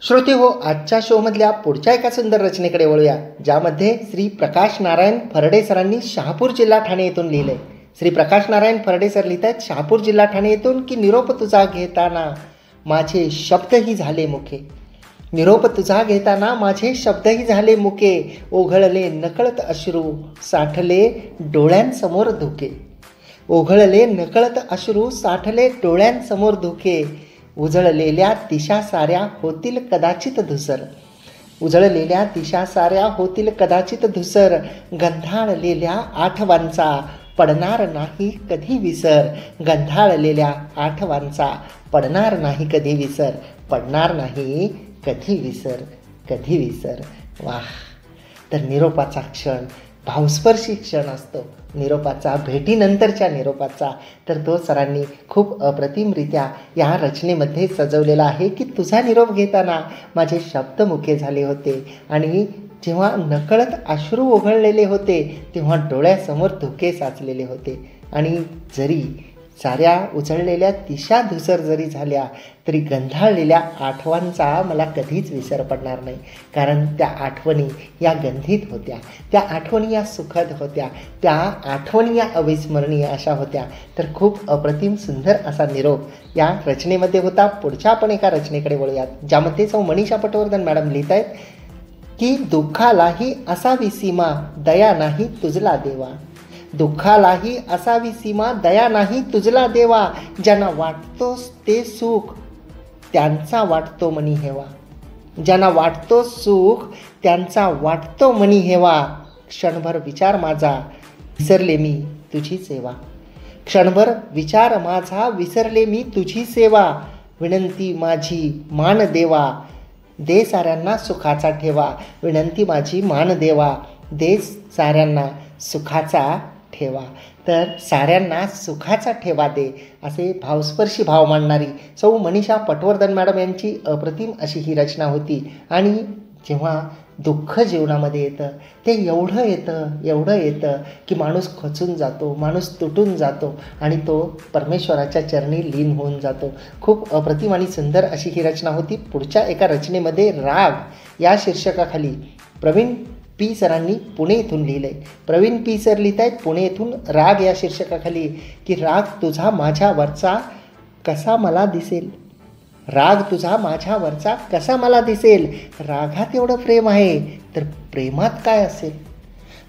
श्रोते हो, आजच्या शोमधल्या पुढच्या एका सुंदर रचनेकडे वळूया, ज्यामध्ये श्री प्रकाश नारायण फरडे सरांनी शहापूर जिल्हा ठाणे येथून लिहिलंय. श्री प्रकाश नारायण फरडे सर लिहित आहेत शहापूर जिल्हा ठाणे येथून की निरोप तुझा घेताना माझे शब्दही झाले मुके. निरोप तुझा घेताना माझे शब्दही झाले मुके, ओघळले नकळत अश्रू साठले डोळ्यांसमोर धुके. ओघळले नकळत अश्रू साठले डोळ्यांसमोर धुके, उजळलेल्या दिशा साऱ्या होतील कदाचित धुसर. उजळलेल्या दिशा साऱ्या होतील कदाचित धुसर, गंधाळलेल्या आठवांचा पडणार नाही कधी विसर. गंधाळलेल्या आठवांचा पडणार नाही कधी विसर, पडणार नाही कधी विसर, कधी विसर. वाह! तर निरोपाचा क्षण भावस्पर्शी क्षण असतो, निरोपाचा, भेटीनंतरच्या निरोपाचा. तर तो सरांनी खूप अप्रतिमरित्या या रचनेमध्ये सजवलेला आहे की तुझा निरोप घेताना माझे शब्द मुके झाले होते आणि जेव्हा नकळत अश्रू ओघळलेले होते तेव्हा डोळ्यासमोर धुके साचलेले होते. आणि जरी साऱ्या उजळलेल्या दिशा धुसर जरी झाल्या तरी गंधाळलेल्या आठवणींचा मला कधीच विसर पडणार नाही, कारण त्या आठवणी या गंधित होत्या, त्या आठवणी या सुखद होत्या, त्या आठवणी या अविस्मरणीय अशा होत्या. तर खूप अप्रतिम सुंदर असा निरोप या रचनेमध्ये होता. पुढच्या आपण एका रचनेकडे वळूयात, ज्यामध्ये सौ मनीषा पटवर्धन मॅडम लिहित आहेत की दुःखालाही असावी सीमा दया नाही तुझला देवा. दुःखालाही असावी सीमा दया नाही तुझला देवा, ज्यांना वाटतोस ते सुख त्यांचा वाटतो मनी हेवा. ज्यांना वाटतो सुख त्यांचा वाटतो मनी हेवा. क्षणभर विचार माझा विसरले मी तुझी सेवा. क्षणभर विचार माझा विसरले मी तुझी सेवा. विनंती माझी मान देवा दे साऱ्यांना सुखाचा ठेवा. विनंती माझी मान देवा दे साऱ्यांना सुखाचा ठेवा. तर साऱ्यांना सुखाचा ठेवा दे, असे भावस्पर्शी भाव मांडणारी सौ मनीषा पटवर्धन मॅडम यांची अप्रतिम अशी ही रचना होती. आणि जेव्हा दुःख जीवनामध्ये येतं ते एवढं येतं की माणूस खचून जातो, माणूस तुटून जातो आणि तो परमेश्वराच्या चरणी लीन होऊन जातो. खूप अप्रतिम आणि सुंदर अशी ही रचना होती. पुढच्या एका रचनेमध्ये राग या शीर्षकाखाली प्रवीण पी सरांनी पुणे येथून लिहिलं आहे. प्रवीण पी सर लिहित आहेत पुणे येथून राग या शीर्षकाखाली की राग तुझा माझ्यावरचा कसा मला दिसेल. राग तुझा माझ्यावरचा कसा मला दिसेल. रागात एवढं प्रेम आहे तर प्रेमात काय असेल.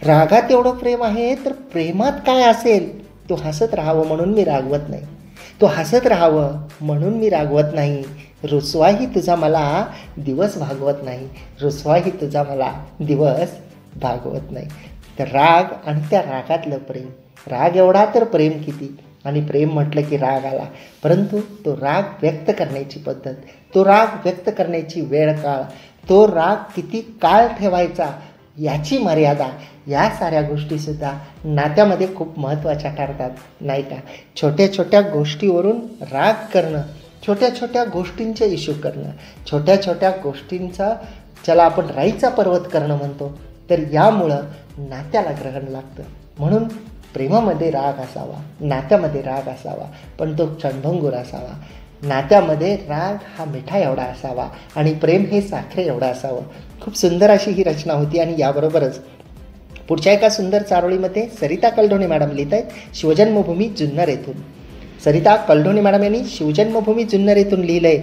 रागात एवढं प्रेम आहे तर प्रेमात काय असेल. तो हसत राहावं म्हणून मी रागवत नाही. तो हसत राहावं म्हणून मी रागवत नाही. रुसवाही तुझा मला दिवस भागवत नाही. रुसवाही तुझा मला दिवस भागवत नाही. तर राग आणि त्या रागातलं प्रेम, राग एवढा तर प्रेम किती. आणि प्रेम म्हटलं की राग आला, परंतु तो राग व्यक्त करण्याची पद्धत, तो राग व्यक्त करण्याची वेळ काळ, तो राग किती काळ ठेवायचा याची मर्यादा, या साऱ्या गोष्टीसुद्धा नात्यामध्ये खूप महत्त्वाच्या ठरतात, नाही का. छोट्या छोट्या गोष्टीवरून राग करणं, छोट्या छोट्या गोष्टींचे इश्यू करणं, छोट्या छोट्या गोष्टींचा ज्याला आपण राईचा पर्वत करणं म्हणतो, तर यामुळं नात्याला ग्रहण लागतं. म्हणून प्रेमामध्ये राग असावा, नात्यामध्ये राग असावा, पण तो क्षणभंगूर असावा. नात्यामध्ये राग हा मिठा एवढा असावा आणि प्रेम हे साखरे एवढं असावं. खूप सुंदर अशी ही रचना होती. आणि याबरोबरच पुढच्या एका सुंदर चारोळीमध्ये सरिता कलढोणे मॅडम लिहित आहेत शिवजन्मभूमी जुन्नर येथून. सरिता कलढोणे मॅडम यांनी शिवजन्मभूमी जुन्नर येथून लिहिलं आहे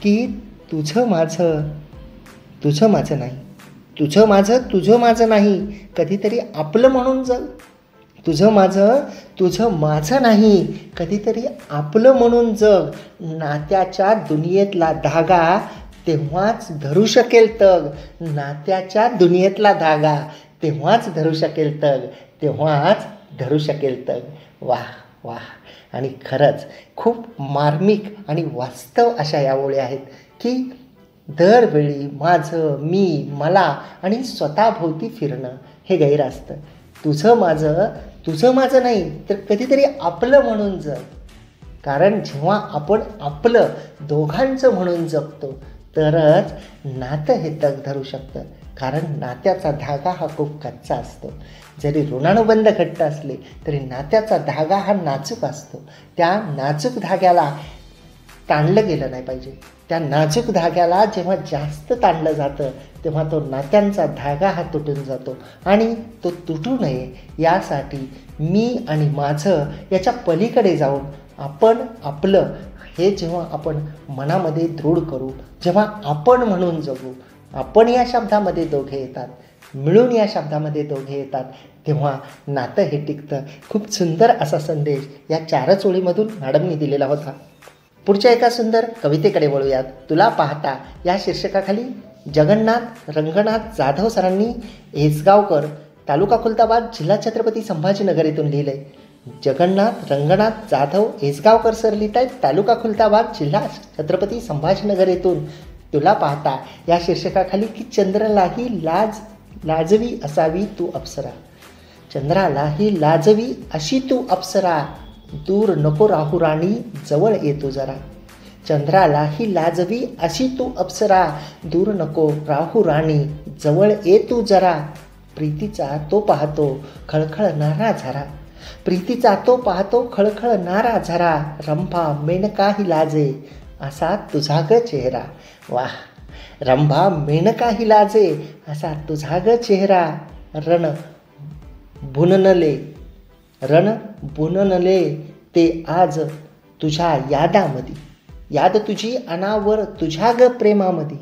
की तुझं माझं नाही, तुझं माझं नाही, कधीतरी आपलं म्हणून जग. तुझं माझं नाही, कधीतरी आपलं म्हणून जग. नात्याच्या दुनियेतला धागा तेव्हाच धरू शकेल तग. नात्याच्या दुनियेतला धागा तेव्हाच धरू शकेल तग, तेव्हाच धरू शकेल तग. वाह वाह! आणि खरंच खूप मार्मिक आणि वास्तव अशा या ओळी आहेत की दरवेळी माझं, मी, मला आणि स्वतःभोवती फिरणं हे गैर असतं. तुझं माझं नाही तर कधीतरी आपलं म्हणून जग. कारण जेव्हा आपण आपलं दोघांचं म्हणून जगतो तरच नातं हे तग धरू शकतं. कारण नात्याचा धागा हा खूप कच्चा असतो. जरी ऋणानुबंध घट्ट असले तरी नात्याचा धागा हा नाजूक असतो. त्या नाजूक धाग्याला ताणलं गेलं नाही पाहिजे, त्या नाजूक धाग्याला जेव्हा जास्त ताणलं जातं तेव्हा तो नात्यांचा धागा हा तुटून जातो आणि तो तुटू नये यासाठी मी आणि माझं याच्या पलीकडे जाऊन आपण आपलं हे जेव्हा आपण मनामध्ये दृढ करू, जेव्हा आपण म्हणून जगू, आपण या शब्दामध्ये दोघे येतात, मिळून या शब्दामध्ये दोघे येतात, तेव्हा नातं हे टिकतं. खूप सुंदर असा संदेश या 4 ओळीमधून मॅडमनी दिलेला होता. पुढच्या एका सुंदर कवितेकडे वळूयात. तुला पाहता या शीर्षकाखाली जगन्नाथ रंगनाथ जाधव सरांनी हेसगावकर, तालुका खुलताबाद, जिल्हा छत्रपती संभाजीनगर येथून लिहिलंय. जगन्नाथ रंगनाथ जाधव हेसगावकर सर लिहित आहेत, तालुका खुलताबाद, जिल्हा छत्रपती संभाजीनगर येथून. तुला पाहता या शीर्षकाखाली की चंद्रालाही लाजवी असावी तू अप्सरा, चंद्रालाही लाजवी अशी तू अप्सरा, दूर नको राहू राणी जवळ येतो जरा. चंद्रालाही लाजवी अशी तू अप्सरा, दूर नको राहू राणी जवळ येतो जरा. प्रीतीचा तो पाहतो खळखळणारा झरा, प्रीतीचा तो पाहतो खळखळणारा झरा. रंभा मेनकाही लाजे असा तुझा ग चेहरा. वाह, रंभा मेनकाही लाजे असा तुझा ग चेहरा. रण बुननले ते आज तुझ्या यादामधी, याद तुझी अनावर तुझ्या ग प्रेमामधी.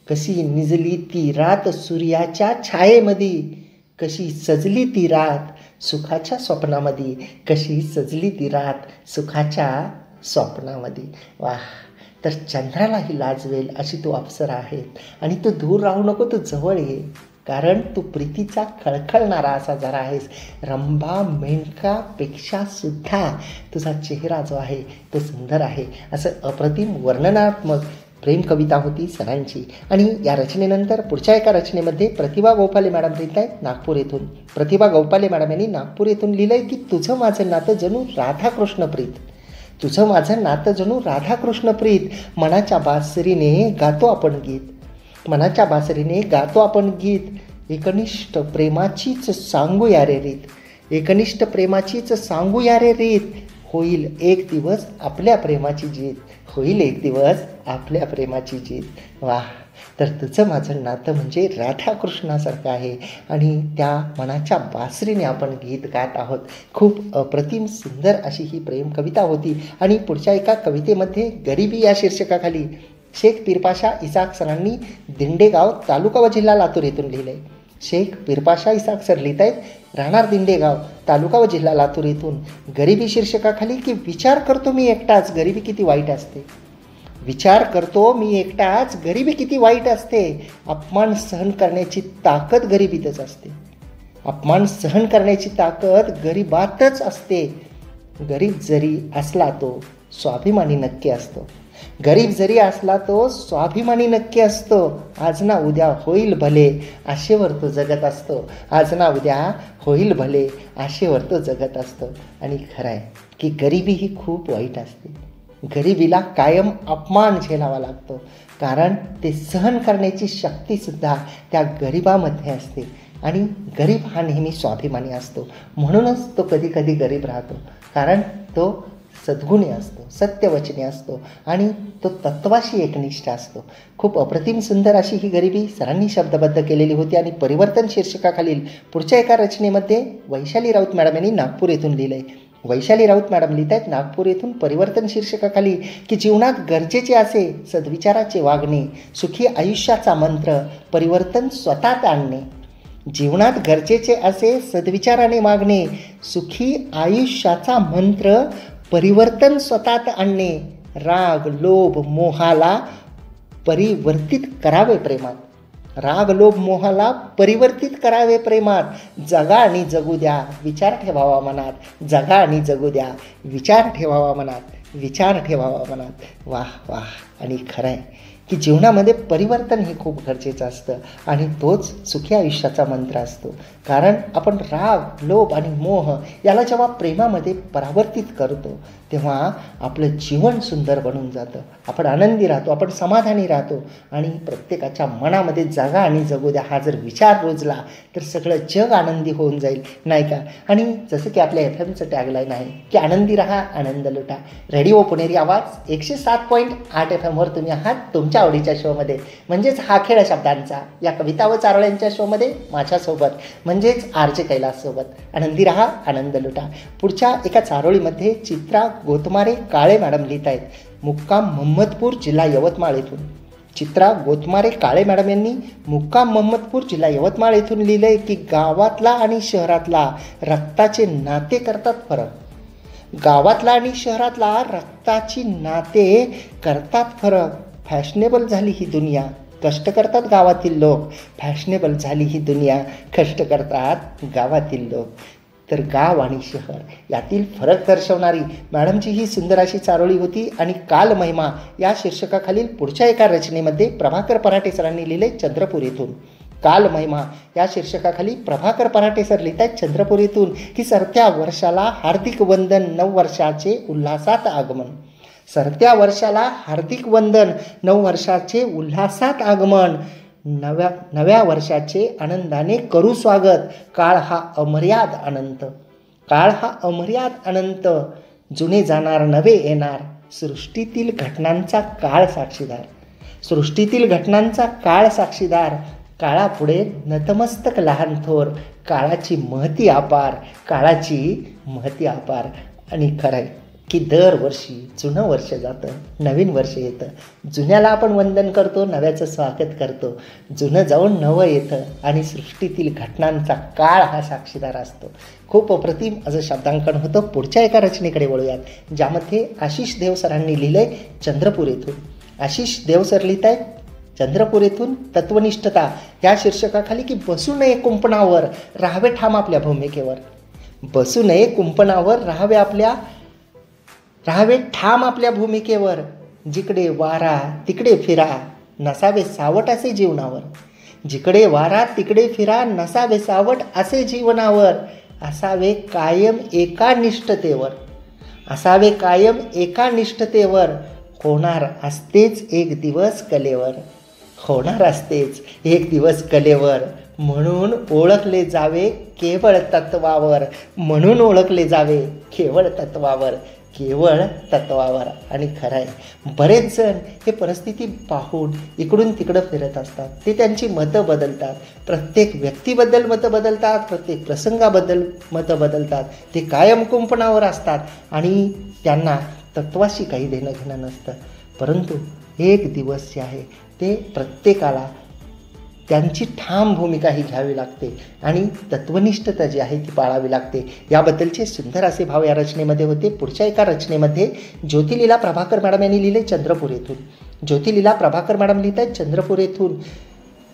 कशी निजली ती रात सूर्याच्या छायेमधी, कशी सजली ती रात सुखाच्या स्वप्नामध्ये, कशी सजली ती रात सुखाच्या स्वप्नामध्ये. वाह, तर चंद्रालाही लाजवेल अशी तू अप्सरा आहे आणि तू दूर राहू नको, तू जवळ ये, कारण तू प्रीतीचा खळखळणारा असा जरा आहेस. रंभा मेनकापेक्षा सुद्धा तुझा चेहरा जो आहे तो सुंदर आहे. असं अप्रतिम वर्णनात्मक प्रेम कविता होती सरांची. आणि या रचनेनंतर पुढच्या एका रचनेमध्ये प्रतिभा गोपाले मॅडम लिहित आहेत नागपूर येथून. प्रतिभा गोपाले मॅडम यांनी नागपूर येथून लिहिलं आहे की तुझं माझं नातं जणू राधाकृष्ण प्रीत, तुझं माझं नातं जणू राधाकृष्ण प्रीत. मनाच्या बासरीने गातो आपण गीत, मनाच्या बासरीने गातो आपण गीत. एकनिष्ठ प्रेमाचीच सांगूया रे रीत, एकनिष्ठ प्रेमाचीच सांगूया रे रीत. होईल एक दिवस आपल्या प्रेमाची जीत, होईल एक दिवस आपल्या प्रेमाची जीत. वाह, तर तुझं माझं नातं म्हणजे राधाकृष्णासारखं आहे आणि त्या मनाच्या बासरीने आपण गीत गात आहोत. खूप अप्रतिम सुंदर अशी ही प्रेम कविता होती. आणि पुढच्या एका कवितेमध्ये गरिबी या शीर्षकाखाली शेख पीरपाशा इसाक सरांनी दिंडेगाव, तालुका व जिल्हा लातूर येथून लिहिलं आहे. शेख पीरपाशा इसाक सर लिहित आहेत, राहणार दिंडेगाव, तालुका व जिल्हा लातूर येथून. गरिबी शीर्षकाखाली की विचार करतो मी एकटाच गरिबी किती वाईट असते, विचार करतो मी एकटाच गरिबी किती वाईट असते. अपमान सहन करण्याची ताकद गरिबीतच असते, अपमान सहन करण्याची ताकद गरिबातच असते. गरीब जरी असला तो स्वाभिमानी नक्की असतो, गरीब जरी असला तो स्वाभिमानी नक्की असतो. आज ना उद्या होईल भले आशेवर तो जगत असतो, आज ना उद्या होईल भले आशेवर तो जगत असतो. आणि खरं आहे की गरिबी ही खूप वाईट असते, गरिबीला कायम अपमान झेलावा लागतो, कारण ते सहन करण्याची शक्तीसुद्धा त्या गरिबामध्ये असते. आणि गरीब हा नेहमी स्वाभिमानी असतो, म्हणूनच तो कधी कधी गरीब राहतो, कारण तो सद्गुणी असतो, सत्यवचनी असतो आणि तो तत्वाशी एकनिष्ठ असतो. खूप अप्रतिम सुंदर अशी ही गरिबी सरांनी शब्दबद्ध केलेली होती. आणि परिवर्तन शीर्षकाखालील पुढच्या एका रचनेमध्ये वैशाली राऊत मॅडम यांनी नागपूर येथून लिहिलं आहे. वैशाली राऊत मॅडम लिहित आहेत नागपूर येथून परिवर्तन शीर्षकाखाली की जीवनात गरजेचे असे सद्विचाराचे वागणे, सुखी आयुष्याचा मंत्र परिवर्तन स्वतःत आणणे. जीवनात गरजेचे असे सद्विचाराने वागणे, सुखी आयुष्याचा मंत्र परिवर्तन स्वतःत आणणे. राग लोभ मोहाला परिवर्तित करावे प्रेमात, राग लोभ मोहाला परिवर्तित करावे प्रेमात. जगा आणि जगू द्या विचार ठेवावा मनात, जगा आणि जगू द्या विचार ठेवावा मनात, विचार ठेवावा मनात. वाह वाह. आणि खरं आहे की जीवनामध्ये परिवर्तन हे खूप गरजेचं असतं आणि तोच सुखी आयुष्याचा मंत्र असतो. कारण आपण राग, लोभ आणि मोह याला जेव्हा प्रेमामध्ये परावर्तित करतो तेव्हा आपलं जीवन सुंदर बनून जातं. आपण आनंदी राहतो, आपण समाधानी राहतो आणि प्रत्येकाच्या मनामध्ये जगा आणि जगू द्या हा जर विचार रुजला तर सगळं जग आनंदी होऊन जाईल, नाही का? आणि जसं की आपल्या FM टॅगलाईन आहे की आनंदी राहा, आनंद लुटा. रेडिओ पुणेरी आवाज 107.8 FM तुम्ही आहात तुमच्या आवडीच्या शोमध्ये, म्हणजेच हा खेळ शब्दांचा या कविता व चारोळ्यांच्या शोमध्ये माझ्यासोबत म्हणजेच RJ कैलाससोबत. आनंदी राहा, आनंद लुटा. पुढच्या एका चारोळीमध्ये चित्रा गोतमारे काळे मॅडम लिहित आहेत, मुक्काम मोहम्मदपूर, जिल्हा यवतमाळ येथून. चित्रा गोतमारे काळे मॅडम यांनी मुक्काम मोहम्मदपूर, जिल्हा यवतमाळ येथून लिहिलंय की गावातला आणि शहरातला रक्ताचे नाते करतात फरक. गावातला आणि शहरातला रक्ताची नाते करतात फरक. फॅशनेबल झाली ही दुनिया, कष्ट करतात गावातील लोक. फॅशनेबल झाली ही दुनिया, कष्ट करतात गावातील लोक. तर गाव आणि शहर यातील फरक दर्शवणारी मॅडमची ही सुंदर अशी चारोळी होती. आणि काल महिमा या शीर्षकाखालील पुढच्या एका रचनेमध्ये प्रभाकर पराटे सरांनी लिहिले चंद्रपूर येथून. काल महिमा या शीर्षकाखाली प्रभाकर पराटे सर लिहित आहेत चंद्रपूर येथून की सरत्या वर्षाला हार्दिक वंदन, नववर्षाचे उल्हासात आगमन. सरत्या वर्षाला हार्दिक वंदन, नववर्षाचे उल्हासात आगमन. नव्या वर्षाचे आनंदाने करू स्वागत. काळ हा अमर्याद अनंत, काळ हा अमर्याद अनंत. जुने जाणार, नवे येणार. सृष्टीतील घटनांचा काळ साक्षीदार, सृष्टीतील घटनांचा काळ साक्षीदार. काळापुढे नतमस्तक लहान थोर. काळाची महती अपार, काळाची महती अपार. आणि खरंय की दरवर्षी जुनं वर्ष जातं, नवीन वर्ष येतं. जुन्याला आपण वंदन करतो, नव्याचं स्वागत करतो. जुनं जाऊन नवं येतं आणि सृष्टीतील घटनांचा काळ हा साक्षीदार असतो. खूप अप्रतिम असं शब्दांकन होतं. पुढच्या एका रचनेकडे वळूयात, ज्यामध्ये आशिष देव सरांनी लिहिलंय चंद्रपूर येथून. आशिष देव सर लिहित आहेत चंद्रपूर येथून तत्वनिष्ठता या शीर्षकाखाली की बसू नये कुंपणावर, राहावे ठाम आपल्या भूमिकेवर. बसू नये कुंपणावर, राहावे ठाम आपल्या भूमिकेवर. जिकडे वारा तिकडे फिरा, नसावे सावट असे जीवनावर. जिकडे वारा तिकडे फिरा, नसावे सावट असे जीवनावर. असावे कायम एका निष्ठतेवर, असावे कायम एका निष्ठतेवर. होणार असतेच एक दिवस कलेवर, होणार असतेच एक दिवस कलेवर. म्हणून ओळखले जावे केवळ तत्वावर, म्हणून ओळखले जावे केवळ तत्वावर, केवळ तत्वावर. आणि खरं आहे बरेच जण हे परिस्थिती पाहून इकडून तिकडं फिरत असतात. ते त्यांची मतं बदलतात, प्रत्येक व्यक्तीबद्दल मतं बदलतात, प्रत्येक प्रसंगाबद्दल मतं बदलतात. ते कायम कुंपणावर असतात आणि त्यांना तत्वाशी काही देणं घेणं नसतं. परंतु एक दिवस जे आहे ते प्रत्येकाला त्यांची ठाम भूमिका ही घ्यावी लागते आणि तत्वनिष्ठता जी आहे ती पाळावी लागते. याबद्दलचे सुंदर असे भाव या रचनेमध्ये होते. पुढच्या एका रचनेमध्ये ज्योतिलीला प्रभाकर मॅडम यांनी लिहिले चंद्रपूर येथून. ज्योतिलीला प्रभाकर मॅडम लिहित आहेत चंद्रपूर येथून.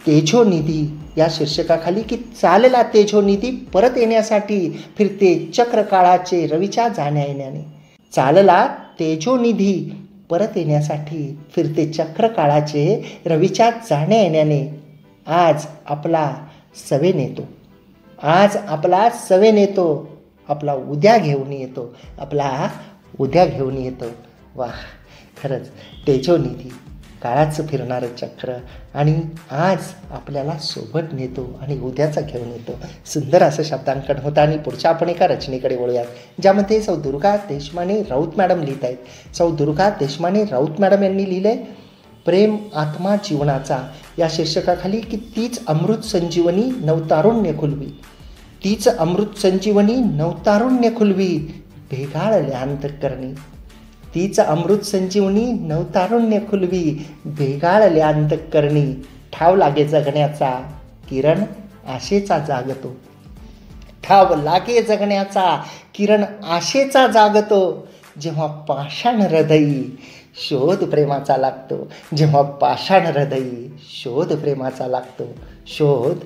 तेजोनिधी या शीर्षकाखाली की चालला तेजोनिधी परत येण्यासाठी, फिरते चक्र काळाचे रवीच्या जाण्या येण्याने. चालला तेजोनिधी परत येण्यासाठी, फिरते चक्र काळाचे रवीच्या जाण्या येण्याने. आज आपला सवेन येतो, आज आपला सवेन येतो. आपला उद्या घेऊन येतो, आपला उद्या घेऊन येतो. वाह, खरंच तेजोनिधी, काळाचं फिरणारं चक्र आणि आज आपल्याला सोबत नेतो आणि उद्याचा घेऊन येतो. सुंदर असं शब्दांकन होतं. आणि पुढच्या आपण एका रचनेकडे वळूयात, ज्यामध्ये सौ दुर्गा देशमाने राऊत मॅडम लिहित आहेत. सौ दुर्गा देशमाने राऊत मॅडम यांनी लिहिलंय प्रेम आत्मा जीवनाचा या शीर्षकाखाली की तीच अमृत संजीवनी नवतारुण्य खुलवी. तीच अमृत संजीवनी नवतारुण्य खुलवी, भेगाळल्या अंतःकरणी. तीच अमृत संजीवनी नवतारुण्य खुलवी, भेगाळल्या अंतःकरणी. ठाव लागे जगण्याचा किरण आशेचा जागतो, ठाव लागे जगण्याचा किरण आशेचा जागतो. जेव्हा पाषाण हृदयी शोध प्रेमाचा लागतो, जेव्हा पाषाण हृदयी शोध प्रेमाचा लागतो, शोध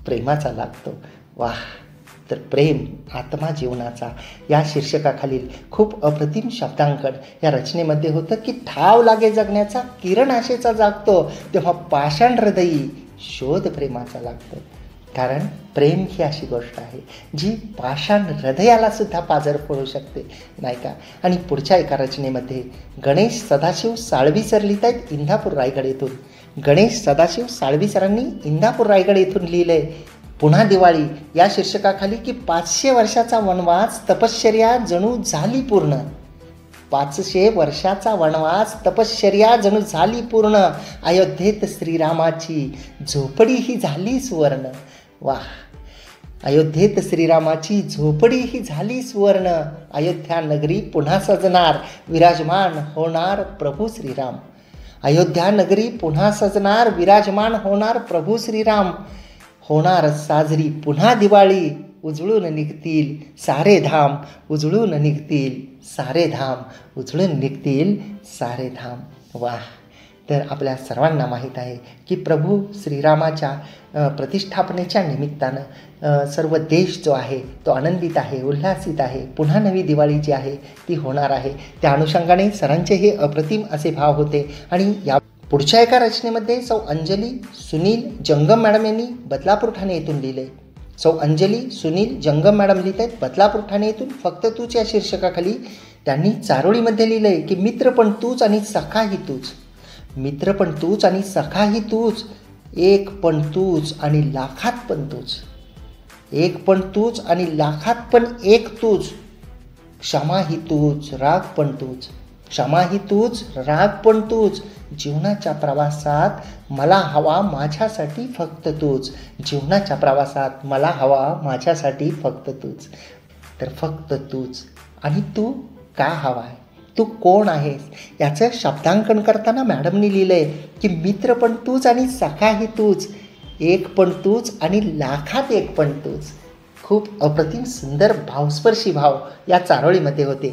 प्रेमाचा लागतो. वाह, तर प्रेम आत्मा जीवनाचा या शीर्षकाखालील खूप अप्रतिम शब्दांकन या रचनेमध्ये होतं की ठाव लागे जगण्याचा किरण आशेचा जागतो तेव्हा पाषाण हृदयी शोध प्रेमाचा लागतो. कारण प्रेम ही अशी गोष्ट आहे जी पाषाण हृदयाला सुद्धा पाझर फोडू शकते, नाही का. आणि पुढच्या एका रचनेमध्ये गणेश सदाशिव साळवी सर लिहित आहेत इंदापूर रायगड येथून. गणेश सदाशिव साळवी सरांनी इंदापूर रायगड येथून लिहिलंय पुन्हा दिवाळी या शीर्षकाखाली की 500 वर्षाचा वनवास तपश्चर्या जणू झाली पूर्ण. 500 वर्षाचा वनवास तपश्चर्या जणू झाली पूर्ण. अयोध्येत श्रीरामाची झोपडी ही झाली सुवर्ण. वाह. अयोध्येत श्रीरामाची झोपडी ही झाली सुवर्ण. अयोध्या नगरी पुन्हा सजणार विराजमान होणार प्रभू श्रीराम. अयोध्या नगरी पुन्हा सजणार विराजमान होणार प्रभू श्रीराम. होणार साजरी पुन्हा दिवाळी उजळून निघतील सारे धाम. उजळून निघतील सारे धाम. उजळून निघतील सारे धाम. वाह. तर आपल्या सर्वांना माहीत आहे की प्रभू श्रीरामाच्या प्रतिष्ठापनेच्या निमित्तानं सर्व देश जो आहे तो आनंदित आहे, उल्हासित आहे. पुन्हा नवी दिवाळी जी आहे ती होणार आहे. त्या अनुषंगाने सरांचे हे अप्रतिम असे भाव होते. आणि या पुढच्या एका रचनेमध्ये सौ अंजली सुनील जंगम मॅडम यांनी बदलापूर ठाणे येथून लिहिले. सौ अंजली सुनील जंगम मॅडम लिहित आहेत बदलापूर ठाणे येथून फक्त तूच या शीर्षकाखाली. त्यांनी चारोळीमध्ये लिहिलं आहे की मित्र पण तूच आणि सखाही तूच. मित्र पण तूच आणि सखाही तूच. एक पण तूच आणि लाखात पण तूच. एक पण तूच आणि लाखात पण एक तूच. क्षमा ही तूच राग पण तूच. क्षमा ही तूच राग पण तूच. जीवनाच्या प्रवासात मला हवा माझ्यासाठी फक्त तूच. जीवनाच्या प्रवासात मला हवा माझ्यासाठी फक्त तूच. तर फक्त तूच. आणि तू का हवा आहे, तू कोण आहेस याचं शब्दांकन करताना मॅडमनी लिहिलं आहे की मित्र पण तूच आणि सखाही तूच. एक पण तूच आणि लाखात एक पण तूच. खूप अप्रतिम सुंदर भावस्पर्शी भाव या चारोळीमध्ये होते.